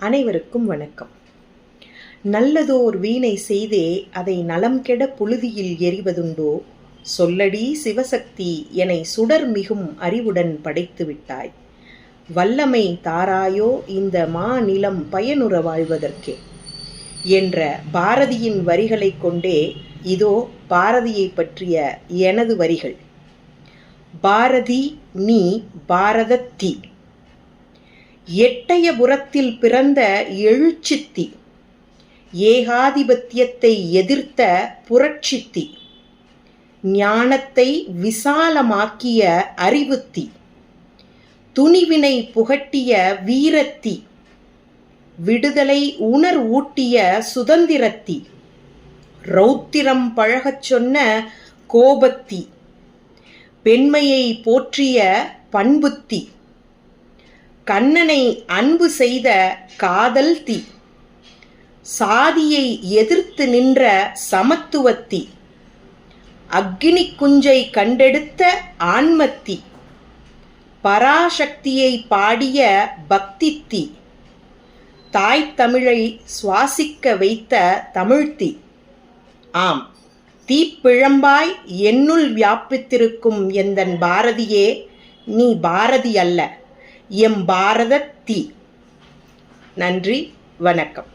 அனைவருக்கும் வணக்கம். நல்லதோர் வீணை செய்தே அதை நலம் கெட புழுதியில் எறிவதுண்டோ? சொல்லடி சிவசக்தி எனை சுடர் மிகும் அறிவுடன் படைத்து விட்டாய். வல்லமை தாராயோ இந்த மாநிலம் பயனுற வாழ்வதற்கே என்ற பாரதியின் வரிகளை கொண்டே இதோ பாரதியை பற்றிய எனது வரிகள். பாரதி நீ பாரதத்தி, எட்டயபுரத்தில் பிறந்த எழுச்சித்தி, ஏகாதிபத்தியத்தை எதிர்த்த புரட்சித்தி, ஞானத்தை விசாலமாக்கிய அறிவுத்தி, துணிவினை புகட்டிய வீரத்தி, விடுதலை உணர்வூட்டிய சுதந்திரத்தி, ரௌத்திரம் பழகச் சொன்ன கோபத்தி, பெண்மையை போற்றிய பண்புத்தி, கண்ணனை அன்பு செய்த காதல் தீ, சாதியை எதிர்த்து நின்ற சமத்துவத்தி, அக்கினி குஞ்சை கண்டெடுத்த ஆன்மத்தி, பராசக்தியை பாடிய பக்தித்தி, தாய் தமிழை சுவாசிக்க வைத்த தமிழ்த்தி. ஆம், தீப்பிழம்பாய் என்னுள் வியாபித்திருக்கும் எந்தன் பாரதியே, நீ பாரதி அல்ல, எம் பாரதத்தி. நன்றி, வணக்கம்.